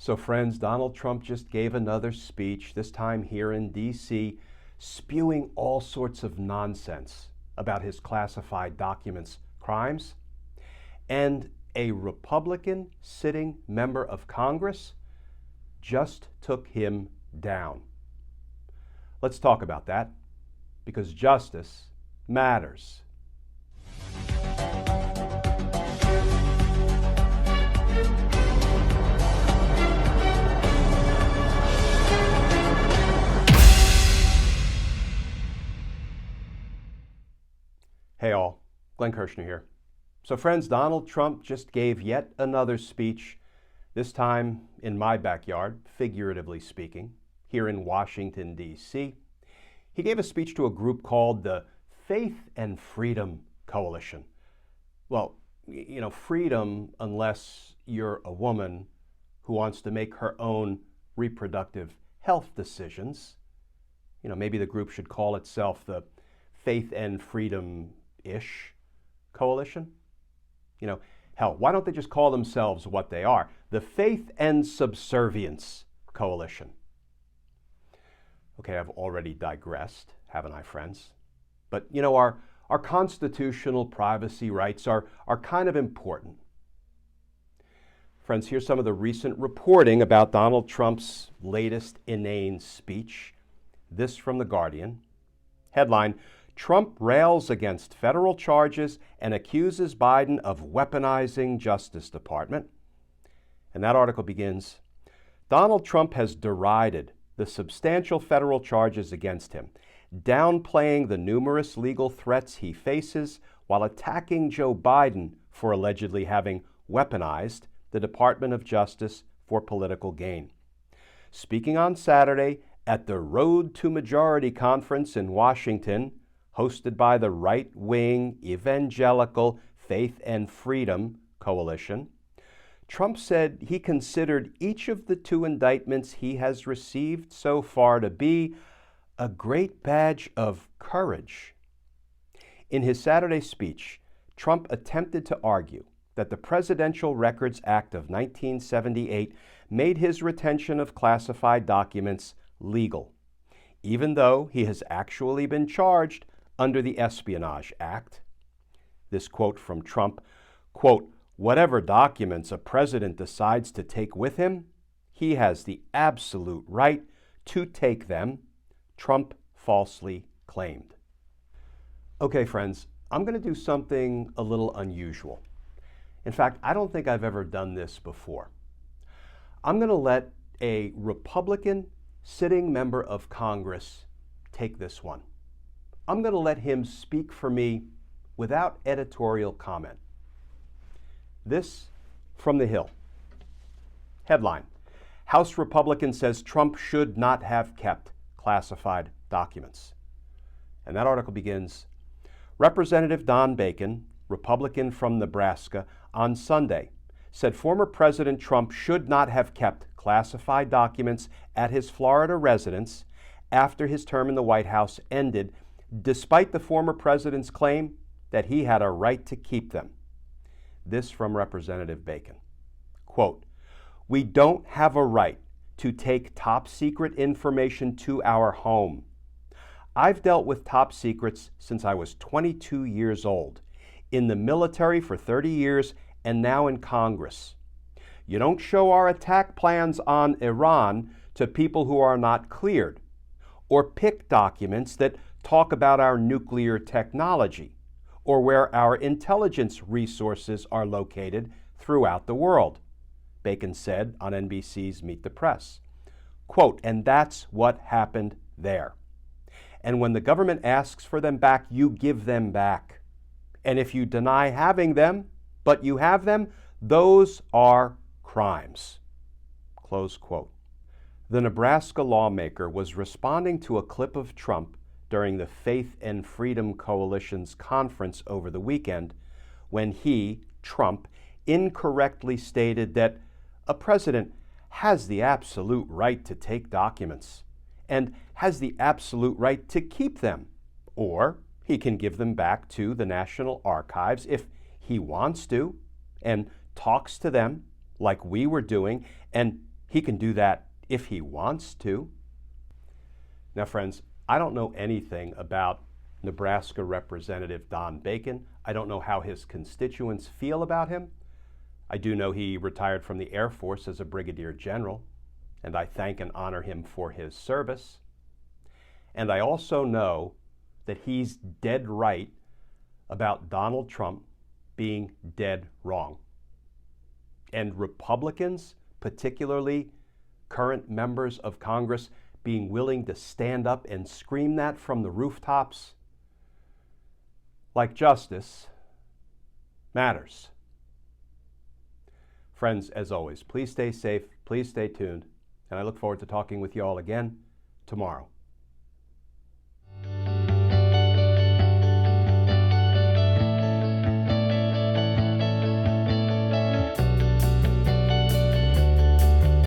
So friends, Donald Trump just gave another speech, this time here in D.C., spewing all sorts of nonsense about his classified documents crimes. And a Republican sitting member of Congress just took him down. Let's talk about that, because justice matters. Hey all, Glenn Kirshner here. So friends, Donald Trump just gave yet another speech, this time in my backyard, figuratively speaking, here in Washington, D.C. He gave a speech to a group called the Faith and Freedom Coalition. Well, freedom unless you're a woman who wants to make her own reproductive health decisions. Maybe the group should call itself the Faith and Freedom-ish Coalition. Hell, why don't they just call themselves what they are? The Faith and Subservience Coalition. Okay, I've already digressed, haven't I, friends? But, our constitutional privacy rights are kind of important. Friends, here's some of the recent reporting about Donald Trump's latest inane speech. This from The Guardian. Headline, Trump rails against federal charges and accuses Biden of weaponizing Justice Department. And that article begins, Donald Trump has derided the substantial federal charges against him, downplaying the numerous legal threats he faces while attacking Joe Biden for allegedly having weaponized the Department of Justice for political gain. Speaking on Saturday at the Road to Majority conference in Washington, hosted by the right-wing evangelical Faith and Freedom Coalition, Trump said he considered each of the two indictments he has received so far to be a great badge of courage. In his Saturday speech, Trump attempted to argue that the Presidential Records Act of 1978 made his retention of classified documents legal, even though he has actually been charged under the Espionage Act. This quote from Trump, quote, whatever documents a president decides to take with him, he has the absolute right to take them, Trump falsely claimed. Okay, friends, I'm going to do something a little unusual. In fact, I don't think I've ever done this before. I'm going to let a Republican sitting member of Congress take this one. I'm going to let him speak for me without editorial comment. This from The Hill. Headline, House Republican says Trump should not have kept classified documents. And that article begins, Representative Don Bacon, Republican from Nebraska, on Sunday said former President Trump should not have kept classified documents at his Florida residence after his term in the White House ended, despite the former president's claim that he had a right to keep them. This from Representative Bacon. Quote, we don't have a right to take top secret information to our home. I've dealt with top secrets since I was 22 years old, in the military for 30 years, and now in Congress. You don't show our attack plans on Iran to people who are not cleared, or pick documents that talk about our nuclear technology, or where our intelligence resources are located throughout the world, Bacon said on NBC's Meet the Press. Quote, and that's what happened there. And when the government asks for them back, you give them back. And if you deny having them, but you have them, those are crimes. Close quote. The Nebraska lawmaker was responding to a clip of Trump during the Faith and Freedom Coalition's conference over the weekend when he, Trump, incorrectly stated that a president has the absolute right to take documents and has the absolute right to keep them, or he can give them back to the National Archives if he wants to and talks to them like we were doing and He can do that if he wants to. Now, friends, I don't know anything about Nebraska Representative Don Bacon. I don't know how his constituents feel about him. I do know he retired from the Air Force as a brigadier general, and I thank and honor him for his service. And I also know that he's dead right about Donald Trump being dead wrong. And Republicans, particularly current members of Congress, being willing to stand up and scream that from the rooftops, like justice matters. Friends, as always, please stay safe, please stay tuned, and I look forward to talking with you all again tomorrow.